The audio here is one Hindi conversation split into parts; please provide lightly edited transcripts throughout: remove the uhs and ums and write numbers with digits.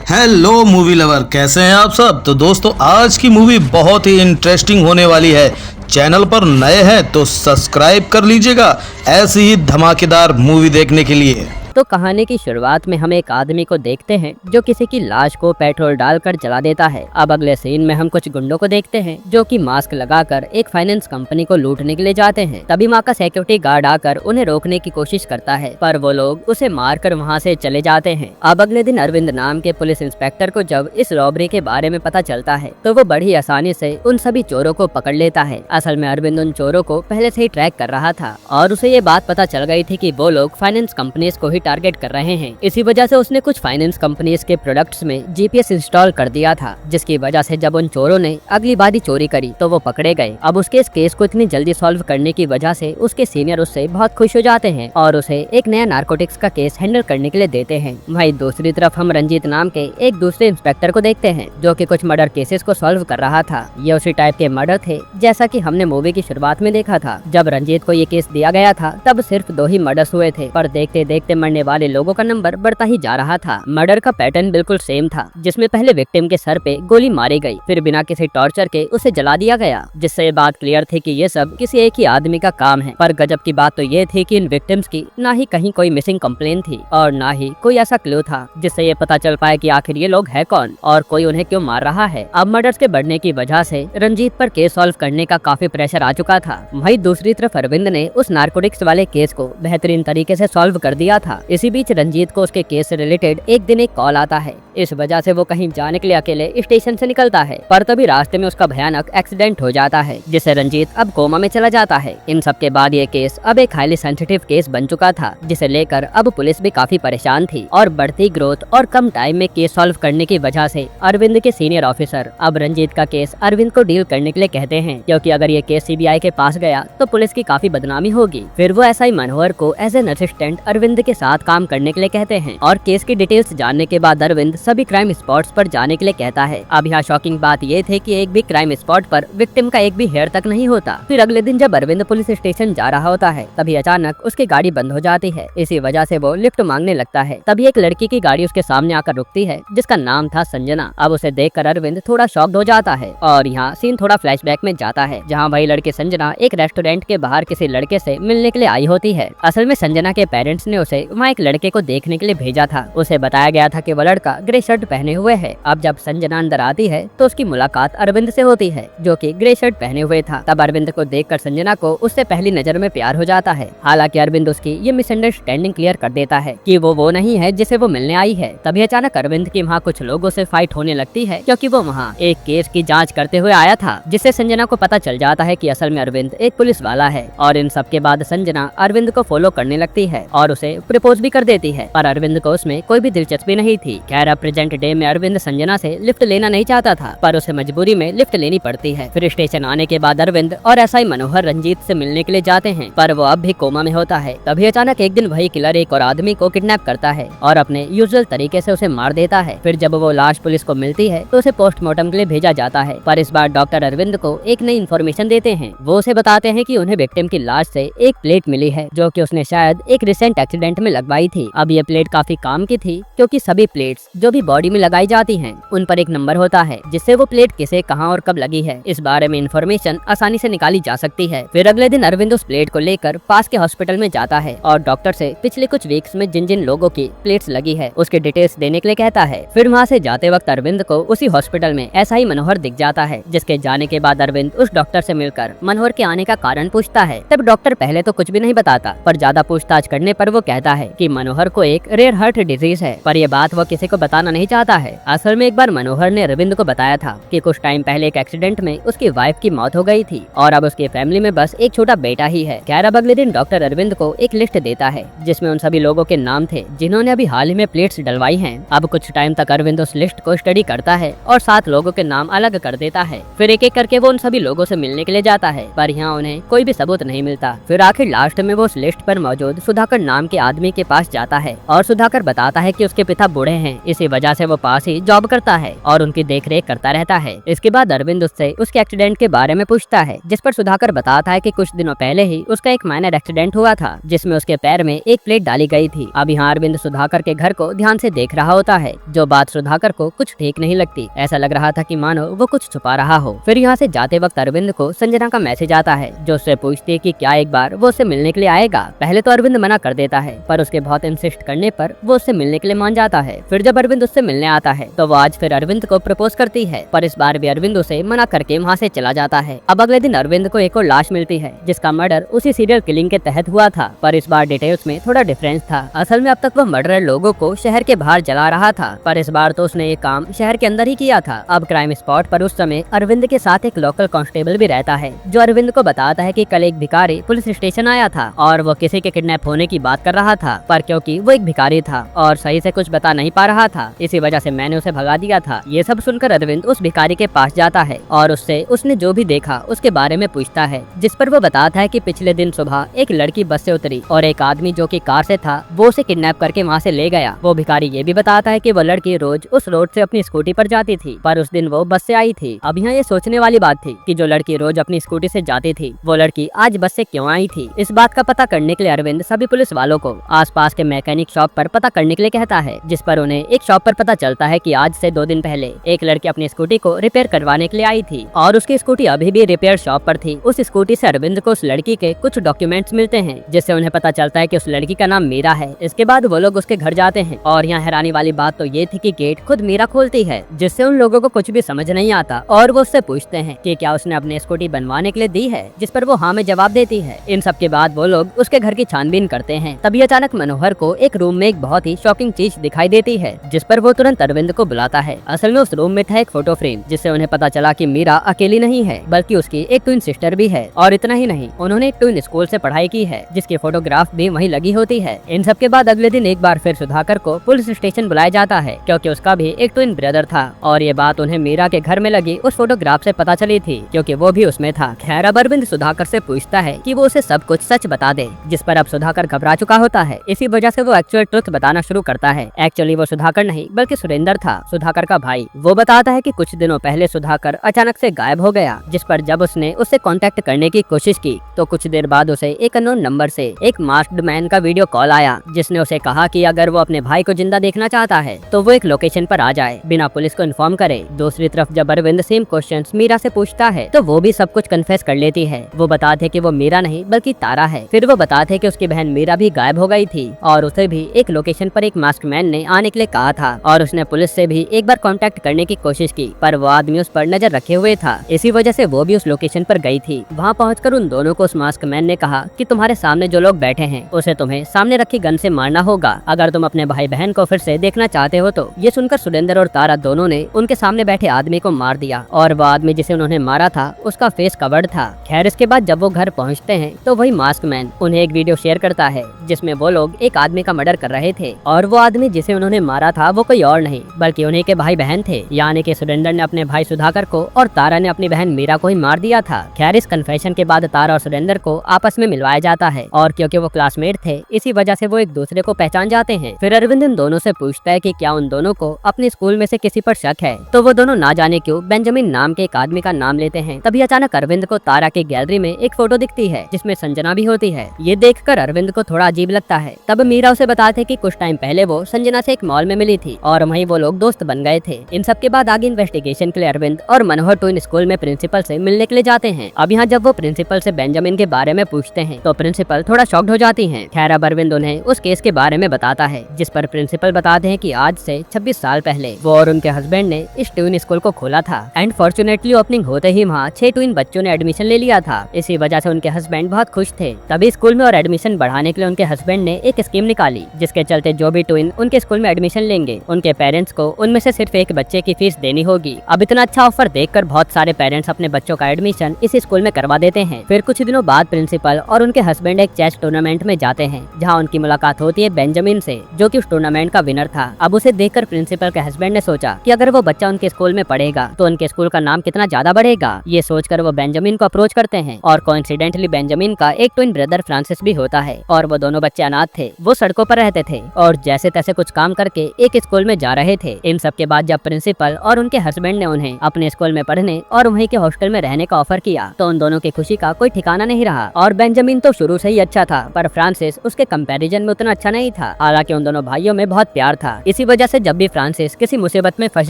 हेलो मूवी लवर, कैसे हैं आप सब। तो दोस्तों, आज की मूवी बहुत ही इंटरेस्टिंग होने वाली है। चैनल पर नए हैं तो सब्सक्राइब कर लीजिएगा ऐसी ही धमाकेदार मूवी देखने के लिए। तो कहानी की शुरुआत में हम एक आदमी को देखते हैं जो किसी की लाश को पेट्रोल डालकर जला देता है। अब अगले सीन में हम कुछ गुंडों को देखते हैं जो कि मास्क लगाकर एक फाइनेंस कंपनी को लूटने के लिए जाते हैं। तभी वहाँ का सिक्योरिटी गार्ड आकर उन्हें रोकने की कोशिश करता है, पर वो लोग उसे मारकर वहाँ से चले जाते हैं। अब अगले दिन अरविंद नाम के पुलिस इंस्पेक्टर को जब इस रॉबरी के बारे में पता चलता है तो वो बड़ी आसानी से उन सभी चोरों को पकड़ लेता है। असल में अरविंद उन चोरों को पहले से ही ट्रैक कर रहा था और उसे ये बात पता चल गई थी कि वो लोग फाइनेंस कंपनीज को ही टारगेट कर रहे हैं। इसी वजह से उसने कुछ फाइनेंस कंपनीज के प्रोडक्ट्स में जीपीएस इंस्टॉल कर दिया था, जिसकी वजह से जब उन चोरों ने अगली बारी चोरी करी तो वो पकड़े गए। अब उसके इस केस को इतनी जल्दी सॉल्व करने की वजह से उसके सीनियर उससे बहुत खुश हो जाते हैं और उसे एक नया नारकोटिक्स का केस हैंडल करने के लिए देते हैं। वहीं दूसरी तरफ हम रंजीत नाम के एक दूसरे इंस्पेक्टर को देखते हैं जो कि कुछ मर्डर केसेस को सॉल्व कर रहा था। ये उसी टाइप के मर्डर थे जैसा कि हमने मूवी की शुरुआत में देखा था। जब रंजीत को ये केस दिया गया था तब सिर्फ 2 ही मर्डर्स हुए थे, पर देखते देखते मरने वाले लोगों का नंबर बढ़ता ही जा रहा था। मर्डर का पैटर्न बिल्कुल सेम था, जिसमें पहले विक्टिम के सर पे गोली मारी गई, फिर बिना किसी टॉर्चर के उसे जला दिया गया, जिससे ये बात क्लियर थी कि ये सब किसी एक ही आदमी का काम है। पर गजब की बात तो ये थी कि इन विक्टिम्स की ना ही कहीं कोई मिसिंग कंप्लेन थी और ना ही कोई ऐसा क्लू था जिससे ये पता चल पाए कि आखिर ये लोग है कौन और कोई उन्हें क्यों मार रहा है। अब मर्डर्स के बढ़ने की वजह से रंजीत पर केस सॉल्व करने का काफी प्रेशर आ चुका था। वहीं दूसरी तरफ अरविंद ने उस नारकोटिक्स वाले केस को बेहतरीन तरीके से सॉल्व कर दिया था। इसी बीच रंजीत को उसके केस से रिलेटेड एक दिन एक कॉल आता है। इस वजह से वो कहीं जाने के लिए अकेले स्टेशन से निकलता है, पर तभी रास्ते में उसका भयानक एक्सीडेंट हो जाता है, जिससे रंजीत अब कोमा में चला जाता है। इन सब के बाद ये केस अब एक हाईली सेंसिटिव केस बन चुका था, जिसे लेकर अब पुलिस भी काफी परेशान थी और बढ़ती ग्रोथ और कम टाइम में केस सॉल्व करने की वजह से अरविंद के सीनियर ऑफिसर अब रंजीत का केस अरविंद को डील करने के लिए कहते हैं, क्योंकि अगर ये केस सीबीआई के पास गया तो पुलिस की काफी बदनामी होगी। फिर वो एसआई मनोहर को एज एन असिस्टेंट अरविंद के साथ काम करने के लिए कहते हैं और केस की डिटेल्स जानने के बाद अरविंद सभी क्राइम स्पॉट्स पर जाने के लिए कहता है। अब यहाँ शॉकिंग बात ये थी कि एक भी क्राइम स्पॉट पर विक्टिम का एक भी हेयर तक नहीं होता। फिर अगले दिन जब अरविंद पुलिस स्टेशन जा रहा होता है तभी अचानक उसकी गाड़ी बंद हो जाती है। इसी वजह से वो लिफ्ट मांगने लगता है। तभी एक लड़की की गाड़ी उसके सामने आकर रुकती है जिसका नाम था संजना। अब उसे देखकर अरविंद थोड़ा शॉक्ड हो जाता है और यहाँ सीन थोड़ा फ्लैशबैक में जाता है, जहाँ वही लड़की संजना एक रेस्टोरेंट के बाहर किसी लड़के से मिलने के लिए आई होती है। असल में संजना के पेरेंट्स ने उसे वहाँ एक लड़के को देखने के लिए भेजा था। उसे बताया गया था कि वो लड़का ग्रे शर्ट पहने हुए है। अब जब संजना अंदर आती है तो उसकी मुलाकात अरविंद से होती है जो कि ग्रे शर्ट पहने हुए था। तब अरविंद को देखकर संजना को उससे पहली नजर में प्यार हो जाता है। हालांकि अरविंद उसकी ये मिसअंडरस्टैंडिंग क्लियर कर देता है कि वो नहीं है जिसे वो मिलने आई है। तभी अचानक अरविंद की वहाँ कुछ लोगों से फाइट होने लगती है, क्योंकि वो वहाँ एक केस की जाँच करते हुए आया था, जिससे संजना को पता चल जाता है कि असल में अरविंद एक पुलिस वाला है। और इन सब के बाद संजना अरविंद को फॉलो करने लगती है और उसे प्रपोज भी कर देती है, पर अरविंद को उसमें कोई भी दिलचस्पी नहीं थी। खैर अब प्रेजेंट डे में अरविंद संजना से लिफ्ट लेना नहीं चाहता था, पर उसे मजबूरी में लिफ्ट लेनी पड़ती है। फिर स्टेशन आने के बाद अरविंद और एसआई मनोहर रंजीत से मिलने के लिए जाते हैं, पर वो अब भी कोमा में होता है। तभी अचानक एक दिन वही किलर एक और आदमी को किडनैप करता है और अपने यूजुअल तरीके से उसे मार देता है। फिर जब वो लाश पुलिस को मिलती है तो उसे पोस्टमार्टम के लिए भेजा जाता है, पर इस बार डॉक्टर अरविंद को एक नई इन्फॉर्मेशन देते हैं। वो उसे बताते हैं कि उन्हें विक्टिम की लाश से एक प्लेट मिली है जो कि उसने शायद एक रिसेंट एक्सीडेंट में लगवाई थी। अब ये प्लेट काफी काम की थी, क्योंकि सभी प्लेट्स जो भी बॉडी में लगाई जाती हैं उन पर एक नंबर होता है, जिससे वो प्लेट किसे कहां और कब लगी है इस बारे में इंफॉर्मेशन आसानी से निकाली जा सकती है। फिर अगले दिन अरविंद उस प्लेट को लेकर पास के हॉस्पिटल में जाता है और डॉक्टर से पिछले कुछ वीक्स में जिन जिन लोगों की प्लेट्स लगी है उसके डिटेल्स देने के लिए कहता है। फिर वहाँ से जाते वक्त अरविंद को उसी हॉस्पिटल में एसआई मनोहर दिख जाता है, जिसके जाने के बाद अरविंद उस डॉक्टर से मिलकर मनोहर के आने का कारण पूछता है। तब डॉक्टर पहले तो कुछ भी नहीं बताता, पर ज्यादा पूछताछ करने पर वो कहता है कि मनोहर को एक रेयर हार्ट डिजीज है, पर यह बात वो किसी को बताना नहीं चाहता है। असल में एक बार मनोहर ने अरविंद को बताया था कि कुछ टाइम पहले एक एक्सीडेंट में उसकी वाइफ की मौत हो गई थी और अब उसकी फैमिली में बस एक छोटा बेटा ही है। खैर अब अगले दिन डॉक्टर अरविंद को एक लिस्ट देता है जिसमें उन सभी लोगों के नाम थे जिन्होंने अभी हाल ही में प्लेट्स डलवाई हैं। अब कुछ टाइम तक अरविंद उस लिस्ट को स्टडी करता है और 7 लोगों के नाम अलग कर देता है। फिर एक एक करके वो उन सभी लोगों से मिलने के लिए जाता है, पर यहाँ उन्हें कोई भी सबूत नहीं मिलता। फिर आखिर लास्ट में वो उस लिस्ट पर मौजूद सुधाकर नाम के आदमी के पास जाता है और सुधाकर बताता है कि उसके पिता बूढ़े हैं, इसी वजह से वो पास ही जॉब करता है और उनकी देखरेख करता रहता है। इसके बाद अरविंद उससे उसके एक्सीडेंट के बारे में पूछता है, जिस पर सुधाकर बताता है कि कुछ दिनों पहले ही उसका एक माइनर एक्सीडेंट हुआ था जिसमें उसके पैर में एक प्लेट डाली गई थी। अब यहाँ अरविंद सुधाकर के घर को ध्यान से देख रहा होता है, जो बात सुधाकर को कुछ ठीक नहीं लगती। ऐसा लग रहा था कि मानो वो कुछ छुपा रहा हो। फिर यहाँ से जाते वक्त अरविंद को संजना का मैसेज आता है, जो उससे पूछती है कि क्या एक बार वो उससे मिलने के लिए आएगा। पहले तो अरविंद मना कर देता है, पर उसके बहुत इंसिस्ट करने पर वो उससे मिलने के लिए मान जाता है। फिर जब अरविंद उससे मिलने आता है तो वो आज फिर अरविंद को प्रपोज करती है, पर इस बार भी अरविंद उसे मना करके वहाँ से चला जाता है। अब अगले दिन अरविंद को एक और लाश मिलती है, जिसका मर्डर उसी सीरियल किलिंग के तहत हुआ था, पर इस बार डिटेल्स में थोड़ा डिफरेंस था। असल में अब तक वह मर्डरर लोगों को शहर के बाहर जला रहा था, पर इस बार तो उसने ये काम शहर के अंदर ही किया था। अब क्राइम स्पॉट पर उस समय अरविंद के साथ एक लोकल कांस्टेबल भी रहता है, जो अरविंद को बताता है कि कल एक भिखारी पुलिस स्टेशन आया था और वो किसी के किडनैप होने की बात कर रहा था, पर क्योंकि वो एक भिखारी था और सही से कुछ बता नहीं पा रहा था, इसी वजह से मैंने उसे भगा दिया था। ये सब सुनकर अरविंद उस भिखारी के पास जाता है और उससे उसने जो भी देखा उसके बारे में पूछता है, जिस पर वो बताता है कि पिछले दिन सुबह एक लड़की बस से उतरी और एक आदमी जो कि कार से था वो उसे किडनैप करके वहाँ से ले गया। वो भिखारी ये भी बताता है कि वो लड़की रोज उस रोड से अपनी स्कूटी पर जाती थी, पर उस दिन वो बस से आई थी। अब यहाँ ये सोचने वाली बात थी कि जो लड़की रोज अपनी स्कूटी से जाती थी वो लड़की आज बस से क्यों आई थी। इस बात का पता करने के लिए अरविंद सभी पुलिस वालों को आसपास के मैकेनिक शॉप पर पता करने के लिए कहता है, जिस पर उन्हें एक शॉप पर पता चलता है कि आज से 2 दिन पहले एक लड़की अपनी स्कूटी को रिपेयर करवाने के लिए आई थी और उसकी स्कूटी अभी भी रिपेयर शॉप पर थी। उस स्कूटी से अरविंद को उस लड़की के कुछ डॉक्यूमेंट्स मिलते हैं, जिससे उन्हें पता चलता है कि उस लड़की का नाम मीरा है। इसके बाद वो लोग उसके घर जाते हैं और यहाँ हैरानी वाली बात तो ये थी कि गेट खुद मीरा खोलती है, जिससे उन लोगों को कुछ भी समझ नहीं आता और वो उससे पूछते हैं कि क्या उसने अपनी स्कूटी बनवाने के लिए दी है, जिस पर वो हाँ में जवाब देती है। इन सब के बाद वो लोग उसके घर की छानबीन करते हैं। तभी अचानक मनोहर को एक रूम में एक बहुत ही शॉकिंग चीज दिखाई देती है, जिस पर वो तुरंत अरविंद को बुलाता है। असल में उस रूम में था एक फोटो फ्रेम, जिससे उन्हें पता चला कि मीरा अकेली नहीं है बल्कि उसकी एक ट्विन सिस्टर भी है, और इतना ही नहीं उन्होंने एक ट्विन स्कूल से पढ़ाई की है, जिसकी फोटोग्राफ भी वहीं लगी होती है। इन सब के बाद अगले दिन एक बार फिर सुधाकर को पुलिस स्टेशन बुलाया जाता है, क्योंकि उसका भी एक ट्विन ब्रदर था और ये बात उन्हें मीरा के घर में लगी उस फोटोग्राफ से पता चली थी, क्योंकि वो भी उसमें था। खैर अब अरविंद सुधाकर से पूछता है कि वो उसे सब कुछ सच बता दे, जिस पर अब सुधाकर घबरा चुका होता है। इसी वजह से वो एक्चुअल ट्रुथ बताना शुरू करता है। एक्चुअली वो सुधाकर नहीं बल्कि सुरेंद्र था, सुधाकर का भाई। वो बताता है कि कुछ दिनों पहले सुधाकर अचानक से गायब हो गया, जिस पर जब उसने उससे कांटेक्ट करने की कोशिश की तो कुछ देर बाद उसे एक अननोन नंबर से एक मास्क्ड मैन का वीडियो कॉल आया, जिसने उसे कहा कि अगर वो अपने भाई को जिंदा देखना चाहता है तो वो एक लोकेशन पर आ जाए बिना पुलिस को इन्फॉर्म करे। दूसरी तरफ जब अरविंद सेम क्वेश्चंस मीरा से पूछता है तो वो भी सब कुछ कन्फेस कर लेती है। वो बताते हैं कि वो मीरा नहीं बल्कि तारा है। फिर वो बताते हैं कि उसकी बहन मीरा भी गायब हो गई थी और उसे भी एक लोकेशन पर एक मास्क मैन ने आने के लिए कहा था और उसने पुलिस से भी एक बार कांटेक्ट करने की कोशिश की, पर वो आदमी उस पर नजर रखे हुए था। इसी वजह से वो भी उस लोकेशन पर गई थी। वहाँ पहुंचकर उन दोनों को उस मास्क मैन ने कहा कि तुम्हारे सामने जो लोग बैठे हैं उसे तुम्हें सामने रखी गन से मारना होगा अगर तुम अपने भाई बहन को फिर से देखना चाहते हो तो। ये सुनकर सुरेंद्र और तारा दोनों ने उनके सामने बैठे आदमी को मार दिया और वो आदमी जिसे उन्होंने मारा था उसका फेस कवर्ड था। खैर इसके बाद जब वो घर पहुंचते हैं तो वही मास्क मैन उन्हें एक वीडियो शेयर करता है, जिसमें वो लोग एक आदमी का मर्डर कर रहे थे और वो आदमी जिसे उन्होंने मारा था वो कोई और नहीं बल्कि उन्हीं के भाई बहन थे, यानी कि सुरेंद्र ने अपने भाई सुधाकर को और तारा ने अपनी बहन मीरा को ही मार दिया था। खैर इस कन्फेशन के बाद तारा और सुरेंद्र को आपस में मिलवाया जाता है और क्योंकि वो क्लासमेट थे इसी वजह से वो एक दूसरे को पहचान जाते हैं। फिर अरविंद इन दोनों से पूछता है कि क्या उन दोनों को अपने स्कूल में से किसी पर शक है, तो वो दोनों ना जाने क्यों बेंजामिन नाम के एक आदमी का नाम लेते हैं। तभी अचानक अरविंद को तारा की गैलरी में एक फोटो दिखती है जिसमें संजना भी होती है। ये देखकर अरविंद को थोड़ा अजीब लगता है। तब मीरा उसे बताते कि कुछ टाइम पहले वो संजना से एक मॉल में मिली थी और वहीं वो लोग दोस्त बन गए थे। इन सब के बाद आगे इन्वेस्टिगेशन के लिए अरविंद और मनोहर ट्विन स्कूल में प्रिंसिपल से मिलने के लिए जाते हैं। अब यहाँ जब वो प्रिंसिपल से बेंजामिन के बारे में पूछते हैं तो प्रिंसिपल थोड़ा शॉक्ड हो जाती हैं। खैर अब अरविंद उन्हें उस केस के बारे में बताता है, जिस पर प्रिंसिपल बताते हैं कि आज से 26 साल पहले वो और उनके हस्बैंड ने इस ट्विन स्कूल को खोला था एंड फॉर्चुनेटली ओपनिंग होते ही वहाँ 6 ट्विन बच्चों ने एडमिशन ले लिया था। इसी वजह से उनके हस्बैंड बहुत खुश थे। तभी स्कूल में और एडमिशन बढ़ाने के लिए उनके हस्बैंड ने एक स्कीम निकाली, जिसके चलते जो भी ट्विन उनके स्कूल में एडमिशन लेंगे उनके पेरेंट्स को उनमें से सिर्फ एक बच्चे की फीस देनी होगी। अब इतना अच्छा ऑफर देखकर बहुत सारे पेरेंट्स अपने बच्चों का एडमिशन इस स्कूल में करवा देते हैं। फिर कुछ दिनों बाद प्रिंसिपल और उनके हस्बैंड एक चेस टूर्नामेंट में जाते हैं, जहाँ उनकी मुलाकात होती है बेंजामिन से, जो कि उस टूर्नामेंट का विनर था। अब उसे देखकर प्रिंसिपल के हस्बैंड ने सोचा कि अगर वो बच्चा उनके स्कूल में पढ़ेगा तो उनके स्कूल का नाम कितना ज्यादा बढ़ेगा। ये सोचकर वो बेंजामिन को अप्रोच करते हैं और कोइंसिडेंटली बेंजामिन का एक ट्विन ब्रदर फ्रांसिस भी होता है और वो दोनों बच्चे अनाथ साथ थे। वो सड़कों पर रहते थे और जैसे तैसे कुछ काम करके एक स्कूल में जा रहे थे। इन सब के बाद जब प्रिंसिपल और उनके हस्बैंड ने उन्हें अपने स्कूल में पढ़ने और वहीं के हॉस्टल में रहने का ऑफर किया तो उन दोनों की खुशी का कोई ठिकाना नहीं रहा। और बेंजामिन तो शुरू से ही अच्छा था, पर फ्रांसिस उसके कंपैरिजन में उतना अच्छा नहीं था। हालांकि उन दोनों भाइयों में बहुत प्यार था। इसी वजह से जब भी फ्रांसिस किसी मुसीबत में फंस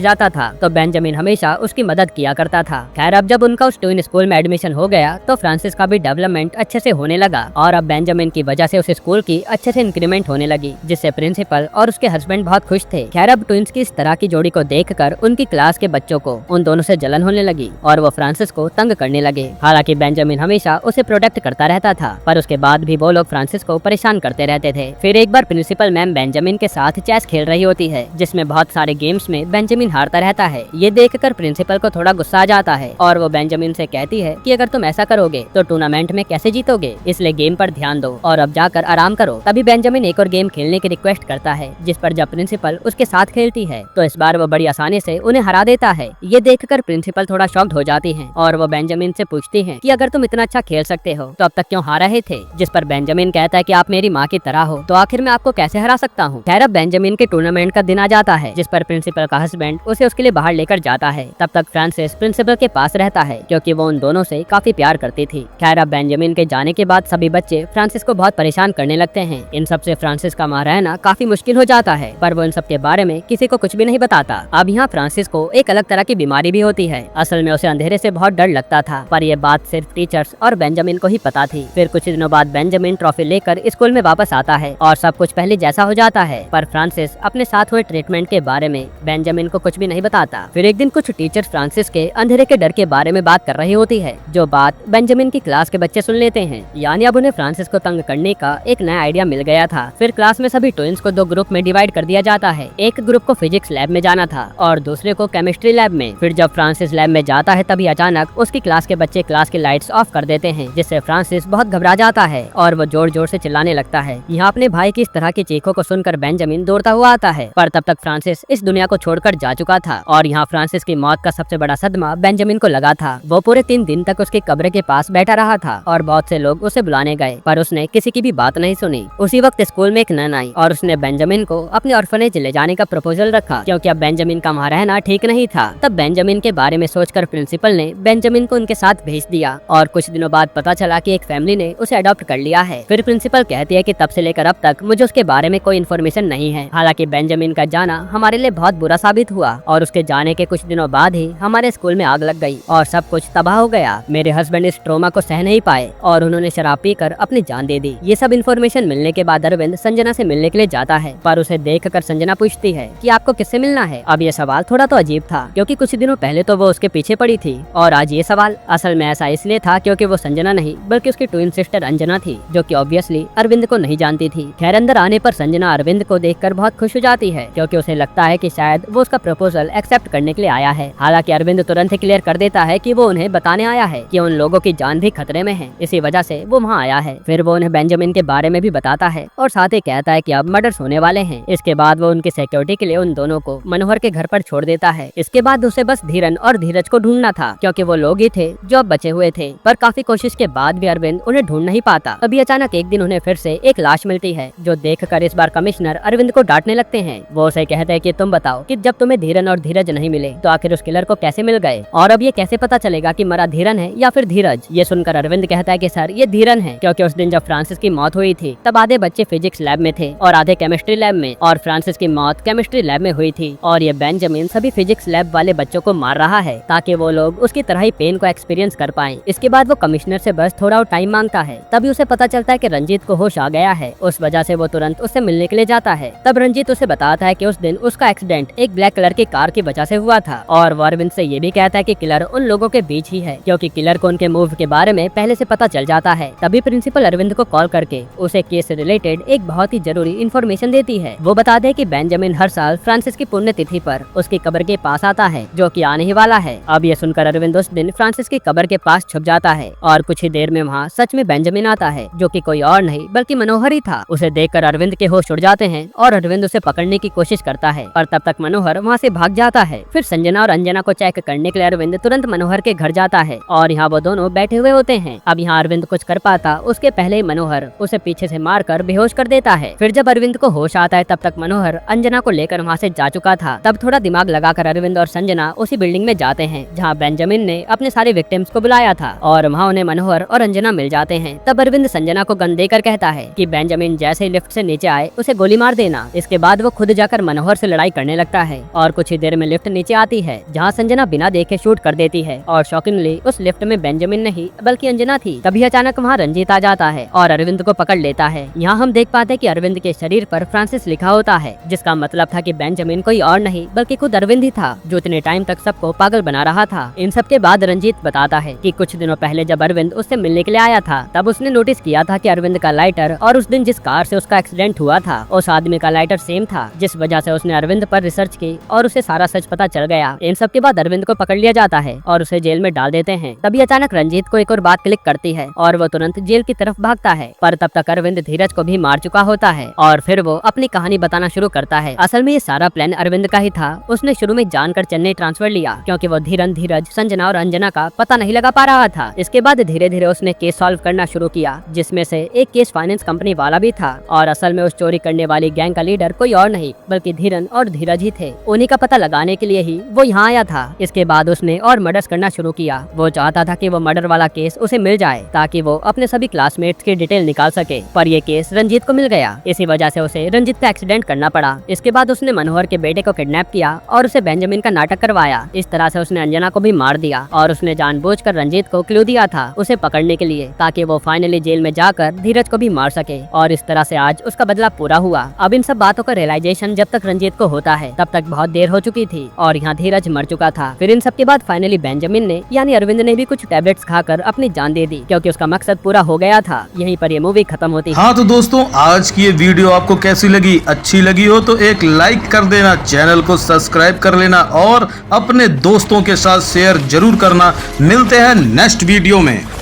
जाता था तो बेंजामिन हमेशा उसकी मदद किया करता था। खैर, अब जब उनका उस ट्विन स्कूल में एडमिशन हो गया तो फ्रांसिस का भी डेवलपमेंट अच्छे से होने लगा और अब बेंजामिन की वजह से उस स्कूल की अच्छे से इंक्रीमेंट होने लगी, जिससे प्रिंसिपल और उसके हस्बैंड बहुत खुश थे। खैर, अब ट्विंस की इस तरह की जोड़ी को देखकर उनकी क्लास के बच्चों को उन दोनों से जलन होने लगी और वो फ्रांसिस को तंग करने लगे। हालांकि बेंजामिन हमेशा उसे प्रोटेक्ट करता रहता था, पर उसके बाद भी वो लोग फ्रांसिस को परेशान करते रहते थे। फिर एक बार प्रिंसिपल मैम बेंजामिन के साथ चेस खेल रही होती है, जिसमें बहुत सारे गेम्स में बेंजामिन हारता रहता है। ये देखकर प्रिंसिपल को थोड़ा गुस्सा आ जाता है और वो बेंजामिन से कहती है कि अगर तुम ऐसा करोगे तो टूर्नामेंट में कैसे जीतोगे, इसलिए गेम पर ध्यान दो और अब जाकर आराम करो। तभी बेंजामिन एक और गेम खेलने की रिक्वेस्ट करता है, जिस पर जब प्रिंसिपल उसके साथ खेलती है तो इस बार वो बड़ी आसानी से उन्हें हरा देता है। ये देखकर प्रिंसिपल थोड़ा शॉक्ड हो जाती है और वो बेंजामिन से पूछती है कि अगर तुम इतना अच्छा खेल सकते हो तो अब तक क्यों हार रहे थे, जिस पर बेंजामिन कहता है कि आप मेरी माँ की तरह हो तो आखिर मैं आपको कैसे हरा सकता हूँ। खैर, अब बेंजामिन के टूर्नामेंट का दिन आ जाता है, जिस पर प्रिंसिपल का हस्बैंड उसे उसके लिए बाहर लेकर जाता है। तब तक फ्रांसिस प्रिंसिपल के पास रहता है क्योंकि वो उन दोनों से काफी प्यार करती थी। खैर, अब बेंजामिन के जाने के बाद सभी बच्चे फ्रांसिस को बहुत परेशान करने लगते हैं। इन सब से फ्रांसिस का वहाँ रहना काफी मुश्किल हो जाता है, पर वो इन सब के बारे में किसी को कुछ भी नहीं बताता। अब यहाँ फ्रांसिस को एक अलग तरह की बीमारी भी होती है। असल में उसे अंधेरे से बहुत डर लगता था, पर यह बात सिर्फ टीचर्स और बेंजामिन को ही पता थी। फिर कुछ दिनों बाद बेंजामिन ट्रॉफी लेकर स्कूल में वापस आता है और सब कुछ पहले जैसा हो जाता है, पर फ्रांसिस अपने साथ हुए ट्रीटमेंट के बारे में बेंजामिन को कुछ भी नहीं बताता। फिर एक दिन कुछ टीचर फ्रांसिस के अंधेरे के डर के बारे में बात कर रही होती है, जो बात बेंजामिन की क्लास के बच्चे सुन लेते हैं। यानी अब उन्हें फ्रांसिस को तंग करने का एक नया आइडिया मिल गया था। फिर क्लास में सभी ट्विंस को दो ग्रुप में डिवाइड कर दिया जाता है। एक ग्रुप को फिजिक्स लैब में जाना था और दूसरे को केमिस्ट्री लैब में। फिर जब फ्रांसिस लैब में जाता है तभी अचानक उसकी क्लास के बच्चे क्लास की लाइट्स ऑफ कर देते हैं, जिससे फ्रांसिस बहुत घबरा जाता है और वो जोर जोर से चिल्लाने लगता है। यहाँ अपने भाई की इस तरह की चीखों को सुनकर बेंजामिन दौड़ता हुआ आता है, पर तब तक फ्रांसिस इस दुनिया को छोड़कर जा चुका था और यहाँ फ्रांसिस की मौत का सबसे बड़ा सदमा बेंजामिन को लगा था। वो पूरे 3 दिन तक उसकी कब्र के पास बैठा रहा था और बहुत से लोग उसे बुलाने गए, पर उसने किसी की भी बात नहीं सुनी। उसी वक्त स्कूल में एक नन आई और उसने बेंजामिन को अपने ऑर्फनेज ले जाने का प्रपोजल रखा, क्योंकि अब बेंजामिन का वहाँ रहना ठीक नहीं था। तब बेंजामिन के बारे में सोचकर प्रिंसिपल ने बेंजामिन को उनके साथ भेज दिया और कुछ दिनों बाद पता चला कि एक फैमिली ने उसे अडॉप्ट कर लिया है। फिर प्रिंसिपल कहती है कि तब से लेकर अब तक मुझे उसके बारे में कोई इन्फॉर्मेशन नहीं है। हालांकि बेंजामिन का जाना हमारे लिए बहुत बुरा साबित हुआ और उसके जाने के कुछ दिनों बाद ही हमारे स्कूल में आग लग गई और सब कुछ तबाह हो गया। मेरे हस्बैंड इस ट्रॉमा को सह नहीं पाए और उन्होंने शराब पीकर अपनी जान दे दी। ये सब इन्फॉर्मेशन मिलने के बाद अरविंद संजना से मिलने के लिए जाता है, पर उसे देखकर संजना पूछती है कि आपको किससे मिलना है। अब ये सवाल थोड़ा तो अजीब था, क्योंकि कुछ दिनों पहले तो वो उसके पीछे पड़ी थी और आज ये सवाल। असल में ऐसा इसलिए था क्योंकि वो संजना नहीं बल्कि उसकी ट्विन सिस्टर अंजना थी, जो कि ऑब्वियसली अरविंद को नहीं जानती थी। खैर, अंदर आने पर संजना अरविंद को देखकर बहुत खुश हो जाती है, क्योंकि उसे लगता है कि शायद वो उसका प्रपोजल एक्सेप्ट करने के लिए आया है। हालांकि अरविंद तुरंत ही क्लियर कर देता है कि वो उन्हें बताने आया है कि उन लोगों की जान भी खतरे में है, इसी वजह से वो वहाँ आया है। फिर वो उन्हें बेंजामिन के बारे में भी बताता है और साथ ही कहता है कि अब मर्डर्स होने वाले हैं। इसके बाद वो उनकी सिक्योरिटी के लिए उन दोनों को मनोहर के घर पर छोड़ देता है। इसके बाद उसे बस धीरन और धीरज को ढूंढना था, क्योंकि वो लोग ही थे जो अब बचे हुए थे, पर काफी कोशिश के बाद भी अरविंद उन्हें ढूंढ नहीं पाता। अभी अचानक एक दिन उन्हें फिर से एक लाश मिलती है, जो देखकर इस बार कमिश्नर अरविंद को डांटने लगते हैं। वो उसे कहते हैं कि तुम बताओ कि जब तुम्हें धीरन और धीरज नहीं मिले तो आखिर उस किलर को कैसे मिल गए, और अब ये कैसे पता चलेगा कि मरा धीरन है या फिर धीरज। ये सुनकर अरविंद कहता है कि सर ये धीरन है, क्योंकि उस दिन जब फ्रांसिस की मौत हुई थी तब आधे बच्चे फिजिक्स लैब में थे और आधे केमिस्ट्री लैब में, और फ्रांसिस की मौत केमिस्ट्री लैब में हुई थी और ये बेंजामिन सभी फिजिक्स लैब वाले बच्चों को मार रहा है ताकि वो लोग उसकी तरह ही पेन को एक्सपीरियंस कर पाएं। इसके बाद वो कमिश्नर से बस थोड़ा और टाइम मांगता है। तभी उसे पता चलता है कि रंजीत को होश आ गया है, उस वजह से वो तुरंत उससे मिलने के लिए जाता है। तब रंजीत उसे बताता है कि उस दिन उसका एक्सीडेंट एक ब्लैक कलर की कार की वजह से हुआ था, और वो अरविंद से ये भी कहता है कि किलर उन लोगों के बीच ही है, क्योंकि किलर को उनके मूव के बारे में पहले से पता चल जाता है। तभी प्रिंसिपल अरविंद को कॉल करके उसे केस से रिलेटेड एक बहुत ही जरूरी इन्फॉर्मेशन देती है। वो बता दे कि बेंजामिन हर साल फ्रांसिस की पुण्यतिथि पर उसकी कब्र के पास आता है, जो कि आने ही वाला है। अब ये सुनकर अरविंद उस दिन फ्रांसिस की कब्र के पास छुप जाता है और कुछ ही देर में वहाँ सच में बेंजामिन आता है, जो कि कोई और नहीं बल्कि मनोहर ही था। उसे देखकर अरविंद के होश उड़ जाते हैं और अरविंद उसे पकड़ने की कोशिश करता है, और तब तक मनोहर वहाँ से भाग जाता है। फिर संजना और अंजना को चेक करने के लिए अरविंद तुरंत मनोहर के घर जाता है और यहाँ वो दोनों बैठे हुए होते हैं। अब यहाँ अरविंद कुछ कर पाता उसके पहले ही मनोहर उसे पीछे से मार मारकर बेहोश कर देता है। फिर जब अरविंद को होश आता है तब तक मनोहर अंजना को लेकर वहाँ से जा चुका था। तब थोड़ा दिमाग लगाकर अरविंद और संजना उसी बिल्डिंग में जाते हैं जहाँ बेंजामिन ने अपने सारे विक्टिम्स को बुलाया था और वहाँ उन्हें मनोहर और अंजना मिल जाते हैं। तब अरविंद संजना को गन देकर कहता है कि बेंजामिन जैसे ही लिफ्ट से नीचे आए उसे गोली मार देना। इसके बाद वो खुद जाकर मनोहर से लड़ाई करने लगता है और कुछ ही देर में लिफ्ट नीचे आती है जहाँ संजना बिना देखे शूट कर देती है और शॉकिंगली उस लिफ्ट में बेंजामिन नहीं बल्कि अंजना थी। तभी अचानक वहाँ रंजीत आ जाता है और अरविंद को पकड़ लेता है। यहाँ हम देख पाते हैं कि अरविंद के शरीर पर फ्रांसिस लिखा होता है जिसका मतलब था कि बेंजामिन कोई और नहीं बल्कि खुद अरविंद ही था जो इतने टाइम तक सबको पागल बना रहा था। इन सब के बाद रंजीत बताता है कि कुछ दिनों पहले जब अरविंद उससे मिलने के लिए आया था तब उसने नोटिस किया था कि अरविंद का लाइटर और उस दिन जिस कार से उसका एक्सीडेंट हुआ था उस आदमी का लाइटर सेम था, जिस वजह से उसने अरविंद पर रिसर्च की और उसे सारा सच पता चल गया। इन सब के बाद अरविंद को पकड़ लिया जाता है और उसे जेल में डाल देते हैं। तभी अचानक रंजीत को एक और बात क्लिक करती है और वो तुरंत जेल की तरफ भागता है, पर तब तक अरविंद धीरज को भी मार चुका होता है और फिर वो अपनी कहानी बताना शुरू करता है। असल में ये सारा प्लान अरविंद का ही था। उसने शुरू में जानकर चेन्नई ट्रांसफर लिया क्योंकि वो धीरज, संजना और अंजना का पता नहीं लगा पा रहा था। इसके बाद धीरे धीरे उसने केस सॉल्व करना शुरू किया जिसमें से एक केस फाइनेंस कंपनी वाला भी था और असल में उस चोरी करने वाली गैंग का लीडर कोई और नहीं बल्कि धीरन और धीरज ही थे। उन्हीं का पता लगाने के लिए ही वो यहाँ आया था। इसके बाद उसने और मर्डर्स करना शुरू किया। वो चाहता था कि वो मर्डर वाला केस उसे मिल जाए ताकि वो अपने सभी क्लासमेट्स की डिटेल निकाल सके, पर ये केस रंजीत को मिल गया। इसी वजह से उसे रंजीत का एक्सीडेंट करना पड़ा। इसके बाद उसने मनोहर के बेटे को किडनैप किया और उसे बेंजामिन का नाटक करवाया। इस तरह से उसने अंजना को भी मार दिया और उसने जानबूझकर रंजीत को क्लू दिया था उसे पकड़ने के लिए ताकि वो फाइनली जेल में जाकर धीरज को भी मार सके और इस तरह से आज उसका बदला पूरा हुआ। अब इन सब बातों का रियलाइजेशन जब तक रंजीत को होता है तब तक बहुत देर हो चुकी थी और यहाँ धीरज मर चुका था। फिर इन सब के बाद फाइनली बेंजामिन ने यानी अरविंद ने भी कुछ टैबलेट्स खाकर अपनी जान दे दी क्योंकि उसका मकसद पूरा हो गया था। यहीं पर ये मूवी खत्म होती है। हाँ तो दोस्तों, आज की ये वीडियो आपको कैसी लगी? अच्छी लगी हो तो एक लाइक कर देना, चैनल को सब्सक्राइब कर लेना और अपने दोस्तों के साथ शेयर जरूर करना। मिलते हैं नेक्स्ट वीडियो में।